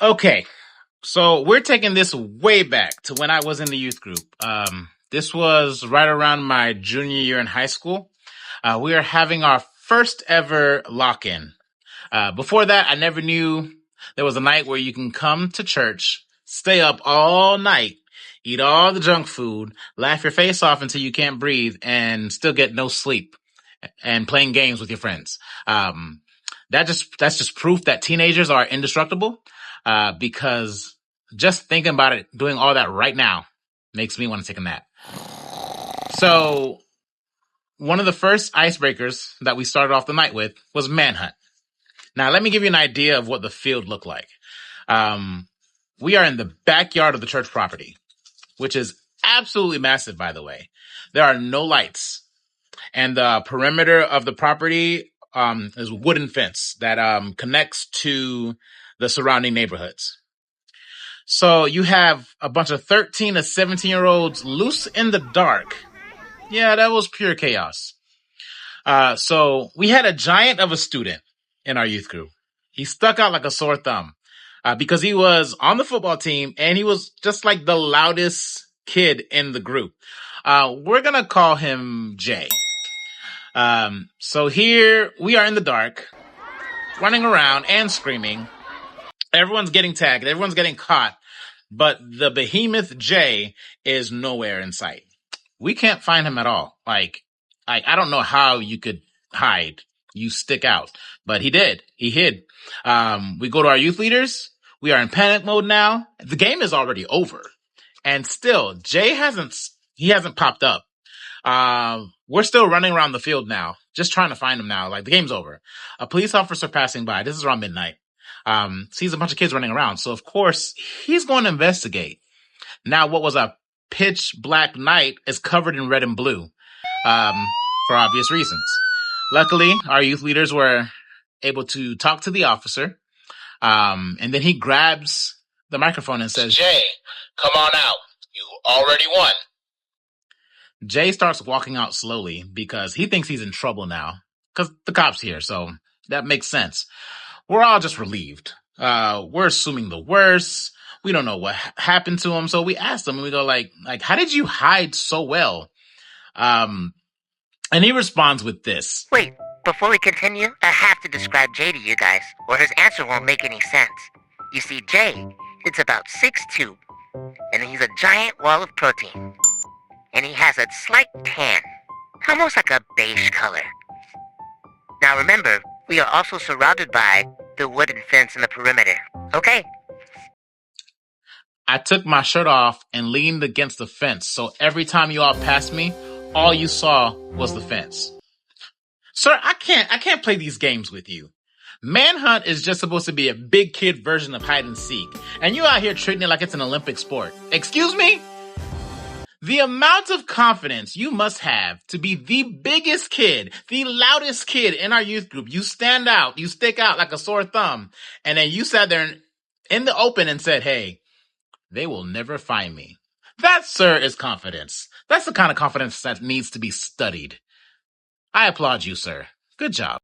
Okay, so we're taking this way back to when I was in the youth group. This was right around my junior year in high school. We are having our first ever lock-in. Before that, I never knew there was a night where you can come to church, stay up all night, eat all the junk food, laugh your face off until you can't breathe, and still get no sleep, and playing games with your friends. That's just proof that teenagers are indestructible. Because just thinking about it, doing all that right now makes me want to take a nap. So one of the first icebreakers that we started off the night with was manhunt. Now, let me give you an idea of what the field looked like. We are in the backyard of the church property, which is absolutely massive, by the way. There are no lights, and the perimeter of the property is a wooden fence that connects to the surrounding neighborhoods. So you have a bunch of 13 to 17-year-olds loose in the dark. Yeah, that was pure chaos. So we had a giant of a student in our youth group. He stuck out like a sore thumb because he was on the football team and he was just like the loudest kid in the group. We're going to call him Jay. So here we are in the dark, running around and screaming. Everyone's getting tagged. Everyone's getting caught. But the behemoth Jay is nowhere in sight. We can't find him at all. I don't know how you could hide. You stick out. But he did. He hid. We go to our youth leaders. We are in panic mode now. The game is already over. And still, Jay hasn't popped up. We're still running around the field now, just trying to find him now. Like, the game's over. A police officer passing by. This is around midnight. Sees a bunch of kids running around. So, of course, he's going to investigate. Now, what was a pitch black night is covered in red and blue, for obvious reasons. Luckily, our youth leaders were able to talk to the officer. And then he grabs the microphone and says, Jay, come on out. You already won. Jay starts walking out slowly because he thinks he's in trouble now because the cop's here. So that makes sense. We're all just relieved. We're assuming the worst. We don't know what happened to him. So we asked him and we go like, how did you hide so well? And he responds with this. Wait, before we continue, I have to describe Jay to you guys, or his answer won't make any sense. You see, Jay, it's about 6'2", and he's a giant wall of protein. And he has a slight tan, almost like a beige color. Now remember, we are also surrounded by the wooden fence in the perimeter, okay? I took my shirt off and leaned against the fence, so every time you all passed me, all you saw was the fence. Sir, I can't play these games with you. Manhunt is just supposed to be a big kid version of hide and seek, and you out here treating it like it's an Olympic sport. Excuse me? The amount of confidence you must have to be the biggest kid, the loudest kid in our youth group. You stand out, you stick out like a sore thumb, and then you sat there in the open and said, hey, they will never find me. That, sir, is confidence. That's the kind of confidence that needs to be studied. I applaud you, sir. Good job.